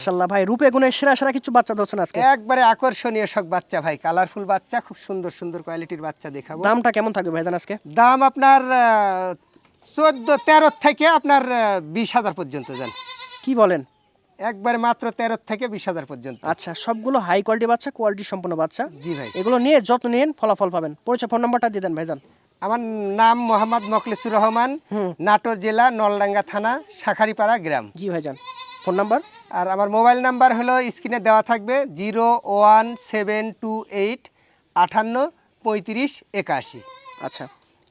মাশাআল্লাহ ভাই, রূপে গুণে সেরা সেরা কিছু বাচ্চা ধরছেন আজকে। একবারে আকর্ষণীয় সব বাচ্চা ভাই, কালারফুল বাচ্চা, খুব সুন্দর সুন্দর কোয়ালিটির বাচ্চা দেখাবো। দামটা কেমন থাকবে ভাইজান আজকে? দাম আপনার 14-13 থেকে আপনার 20,000 পর্যন্ত যান। কি বলেন? একবারে মাত্র 13 থেকে 20,000 পর্যন্ত। আচ্ছা, সবগুলো হাই কোয়ালিটি বাচ্চা, কোয়ালিটি সম্পন্ন বাচ্চা। জি ভাই। এগুলো নিয়ে যত্ন নিন, ফলাফল পাবেন। পরিচয়, ফোন নাম্বারটা দিয়ে দেন ভাইজান। আমার নাম মোহাম্মদ মখলেসুর রহমান, নাটোর জেলা নলডাঙ্গা থানা, শাখারিপাড়া গ্রাম। জি ভাইজান, ফোন নাম্বার? আর আমার মোবাইল নাম্বার হলো স্ক্রিনে দেওয়া থাকবে, 01728 58 35 81। আচ্ছা,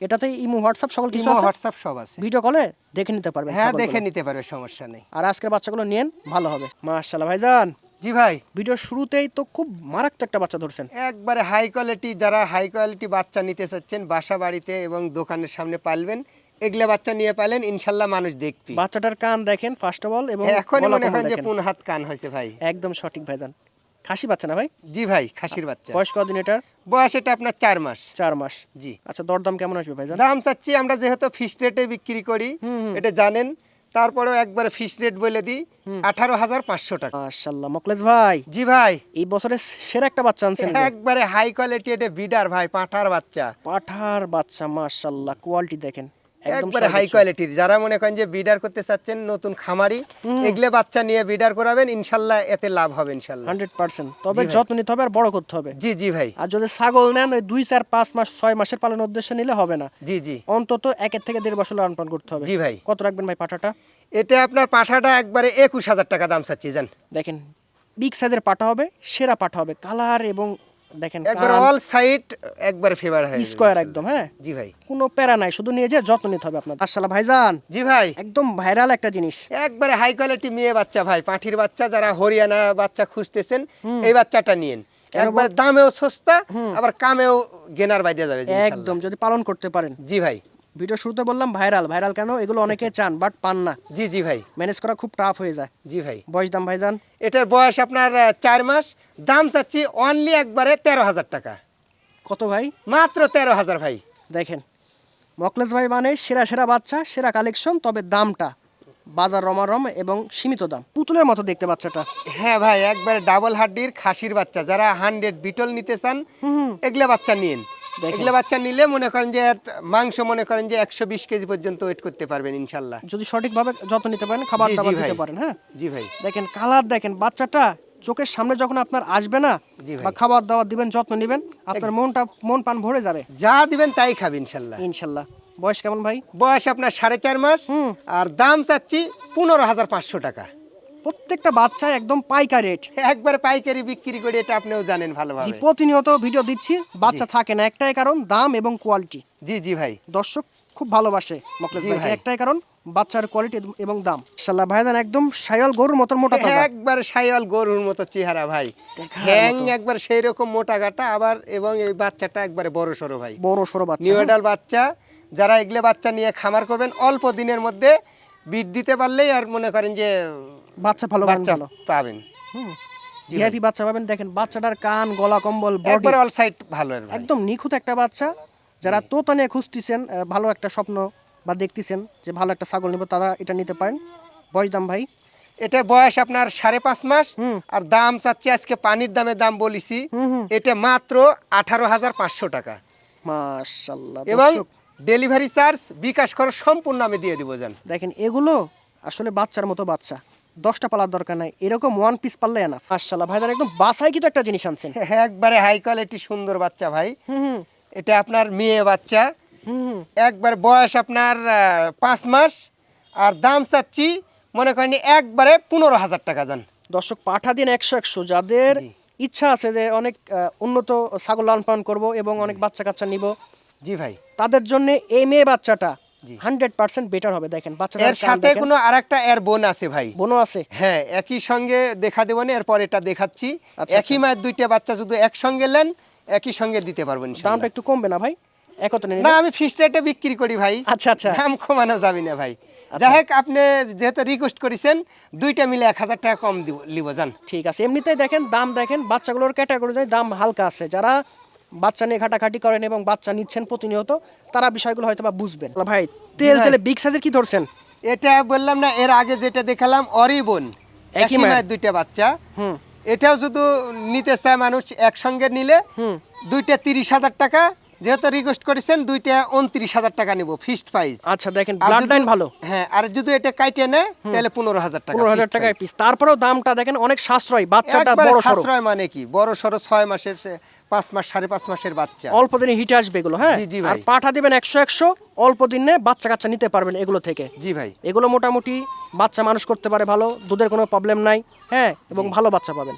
এটাতেই ইমো, হোয়াটসঅ্যাপ সকল কিছু ইমো, আছে? হোয়াটসঅ্যাপ সব আছে। ভিডিও কলে দেখে নিতে পারবেন। হ্যাঁ, ছাগলগুলো। দেখে নিতে পারবে, সমস্যা নেই। আর আজকের বাচ্চাগুলো নিন, ভালো হবে। মাশাআল্লাহ ভাইজান, জি ভাই। ভিডিওর শুরুতেই তো খুব মারাত্মক একটা বাচ্চা ধরছেন। একবারে হাই কোয়ালিটি, যারা হাই কোয়ালিটি বাচ্চা নিতে চাচ্ছেন, বাসা বাড়িতে এবং দোকানের সামনে পালবেন, এগুলা বাচ্চা নিয়ে পালেন, ইনশাল্লাহ মানুষ দেখবি। বাচ্চাটার কান দেখেন ফার্স্ট অফ অল, এবং এখন গলা মনে কোমল হয় যে দেখেন। 5 হাত কান হয়েছে ভাই। একদম সঠিক ভাইজান। খাসি বাচ্চা না ভাই? জি ভাই, খাসির বাচ্চা। বয়স কতদিন এটার? বয়স এটা আপনার 4 মাস। 4 মাস। জি। আচ্ছা, দরদাম কেমন আসবে ভাইজান? দাম চাচ্ছি আমরা যেহেতু ফিক্সড রেটে বিক্রি করি, এটা জানেন, তারপরেও একবারে ফিক্সড রেট বলে দিই, 18,500 টাকা। মাশাআল্লাহ মকলেস ভাই, জি ভাই। এই বছরে সেরা একটা বাচ্চা আনছেন যে। একবারে হাই কোয়ালিটি, এটা বিডার ভাই, পাঠার বাচ্চা। পাঠার বাচ্চা, মাশাআল্লাহ কোয়ালিটি দেখেন, একদম একবারে হাই সর্বোচ্চ। কোয়ালিটির। যারা মনে করেন যে বিডার করতে চাচ্ছেন, নতুন খামারি, এগুলো বাচ্চা নিয়ে বিডার করাবেন, ইনশাল্লাহ এতে লাভ হবে ইনশাল্লাহ। 100%। তবে জি ভাই। যত্ন নিতে হবে আর বড় করতে হবে। জি জি ভাই। আর যদি ছাগল নেন, ওই 2, 4, 5 মাস, 6 মাসের পালনের উদ্দেশ্যে নিলে হবে না। জি জি। অন্তত 1 থেকে 1.5 বছর লালন পালন করতে হবে। জি ভাই। কত রাখবেন ভাই পাঠাটা? এটা আপনার পাঠাটা একবারে 21,000 টাকা দাম চাচ্ছি জান। দেখেন, বিগ সাইজের পাঠা হবে, সেরা পাঠা হবে, কালার এবং দেখেন একবার অল সাইড একবারে ফেভার হয়, স্কয়ার একদম। হ্যাঁ, জি ভাই। কোনো প্যারা নাই, শুধু নিয়ে যে যত্ন নিতে হবে আপনার। মাশাআল্লাহ ভাইজান, জি ভাই। একদম ভাইরাল একটা জিনিস। একবারে হাই কোয়ালিটি মেয়ে বাচ্চা ভাই, পাঠির বাচ্চা, যারা হরিয়ানা বাচ্চা খুঁজতেছেন, এই বাচ্চাটা নিয়েন। একবার দামেও সস্তা, আবার কামেও গেনার বাইরে যাবে একদম, যদি পালন করতে পারেন। জি ভাই। ভিডিও শুরুতে বললাম ভাইরাল, ভাইরাল কেন? এগুলো অনেকে চান বাট পান না। জি জি ভাই। ম্যানেজ করা খুব টাফ হয়ে যায়। জি ভাই। বয়স, দাম ভাইজান? এটার বয়স আপনার 4 মাস। দাম চাচ্ছি অনলি একবারে 13,000 টাকা। কত ভাই? মাত্র 13,000 ভাই। দেখেন, মকলেস ভাই মানে সেরা সেরা বাচ্চা, সেরা কালেকশন, তবে দামটা বাজার রমারম এবং সীমিত দাম। পুতুলের মতো দেখতে বাচ্চাটা। হ্যাঁ ভাই, একবারে ডাবল হাড্ডির খাসির বাচ্চা, যারা 100 বিটল নিতে চান, এগুলা বাচ্চা নিন। এগুলা বাচ্চা নিলে মনে করেন যে মাংস মনে করেন যে 120 কেজি পর্যন্ত ওয়েট করতে পারবেন ইনশাল্লাহ, যদি সঠিকভাবে যত্ন নিতে পারেন, খাবার জি, জি দাবার ভাই। দিতে পারেন। হ্যাঁ, জি ভাই। দেখেন কালার, দেখেন বাচ্চাটা চোখের সামনে যখন আপনার আসবে না, জি ভাই। বা খাবার দাবার দিবেন, যত্ন নিবেন, আপনার মন প্রাণ ভরে যাবে যা দিবেন তাই খাবে ইনশাল্লাহ। ইনশাল্লাহ। বয়স কেমন ভাই? বয়স আপনার 4.5 মাস। আর দাম চাচ্ছি 15,500 টাকা। প্রত্যেকটা বাচ্চা একদম পাইকারি রেট। একবার পাইকারি বিক্রি করি, এটা আপনিও জানেন জি, ভালোভাবে। প্রতিনিয়ত ভিডিও দিচ্ছি, বাচ্চা থাকে না, একটাই কারণ দাম এবং কোয়ালিটি। জি জি ভাই। দর্শক খুব ভালোবাসে মকলেস জি ভাইকে, ভাই। একটাই কারণ বাচ্চার কোয়ালিটি এবং দাম। ইনশাআল্লাহ ভাইজান, একদম শায়াল গরুর মতো মোটা তাজা। একবার শাইওয়াল গরুর মতো চেহারা ভাই, দেখার হ্যাং মতো। একবার সেই রকম মোটা গাটা, আবার এবং এই বাচ্চাটা একবারে বড় সড়ো ভাই, বড় সড়ো বাচ্চা। নিউ এডাল বাচ্চা। যারা এগুলো বাচ্চা নিয়ে খামার করবেন, অল্প দিনের মধ্যে বিট দিতে পারলেই আর মনে করেন যে বাচ্চা ভালো, বাচ্চা ভালো পাবেন। ভিআইপি বাচ্চা পাবেন। দেখেন বাচ্চাটার কান, গলা, কম্বল, বডি একবার অল সাইড ভালো এর ভাই। একদম নিখুঁত একটা বাচ্চা। যারা তোতা নিয়ে খুঁজতেছেন, ভালো একটা স্বপ্ন বা দেখতেছেন যে ভালো একটা ছাগল নিব, তারা এটা নিতে পারেন। বয়স, দাম ভাই? এটার বয়স আপনার 5.5 মাস। আর দাম চাচ্ছি, আজকে পানির দাম বলেছি, এটা মাত্র 18,500 টাকা। মাশাআল্লাহ। এবং দর্শক ডেলিভারি চার্জ বিকাশ খরচ সম্পূর্ণ আমি দিয়ে দিব জান। দেখেন, এগুলো আসলে বাচ্চার মতো বাচ্চা, 10টা পালার দরকার নাই, এরকম 1 পিস পারলে এনাফ। মাশাআল্লাহ ভাইজান, একদম বাসায় কিন্তু একটা জিনিস আনছেন। একবারে হাই কোয়ালিটি সুন্দর বাচ্চা ভাই। এটা আপনার মেয়ে বাচ্চা। একবার বয়স আপনার 5 মাস। আর দাম চাচ্ছি মনে করেন একবারে 15,000 টাকা দান। দর্শক, পাঠা দিন 100, যাদের ইচ্ছা আছে যে অনেক উন্নত ছাগল লালন পালন করবো এবং অনেক বাচ্চা কাচ্চা নিব, জি ভাই। তাদের জন্য এই মেয়ে বাচ্চাটা 100% বেটার হবে। দেখেন বাচ্চাটা, এর সাথে কোনো আরেকটা এর বোন আছে ভাই। বোনও আছে? হ্যাঁ, একই সঙ্গে দেখা দেবো না, এরপর এটা দেখাচ্ছি। আচ্ছা, একই মায়ের 2টা বাচ্চা যদি একসঙ্গে নেন, একই সঙ্গে দিতে পারবেন দামটা ইনশাআল্লাহ। একটু কমবে না ভাই একত্রে নিলে? না, আমি ফিক্সড রেটে বিক্রি করি ভাই। আচ্ছা আচ্ছা, দাম কমানো যাবে না ভাই। যাই হোক, আপনি যেহেতু রিকোয়েস্ট করেছেন, 2টা মিলে 1,000 টাকা কম লিব জান। ঠিক আছে। এমনিতেই দেখেন দাম, দেখেন বাচ্চাগুলোর ক্যাটাগরি দাম হালকা আছে। যারা বাচ্চা নিয়ে ঘাটাঘাটি করেন এবং বাচ্চা নিচ্ছেন প্রতিনিয়ত, তারা বিষয়গুলো হয়তো বা বুঝবেন। ভাই, তেলে বিগ সাইজের কি ধরছেন? এটা বললাম না, এর আগে যেটা দেখালাম অরিবন, একই একই মায়ের। মায়ের দুইটা বাচ্চা। হুম এটাও যদি নিতে চায় মানুষ একসঙ্গে নিলে দুইটা 30,000 টাকা, যেহেতু রিকোয়েস্ট করেছেন দুইটা 29,000 টাকা নিব ফিক্সড প্রাইস। আচ্ছা দেখেন ব্লাড লাইন ভালো, হ্যাঁ, আর যদি এটা কাইটে নেয় তাহলে 15,000 টাকা, 15,000 টাকায় পিস। তারপরেও দামটা দেখেন অনেক সাশ্রয়, বাচ্চাটা একবারে বড় সড়ো, সাশ্রয়। মানে কি বড় সড়ো 6 মাসের 5 মাস 5.5 মাসের বাচ্চা। অল্প দিনে হিটে আসবে এগুলো। হ্যাঁ জি, জি আর ভাই। পাঠা দিবেন 100 অল্প দিনে বাচ্চা কাচ্চা নিতে পারবেন এগুলো থেকে। জি ভাই। এগুলো মোটামুটি বাচ্চা মানুষ করতে পারে ভালো, দুধের কোনো প্রবলেম নাই। হ্যাঁ এবং ভালো বাচ্চা পাবেন।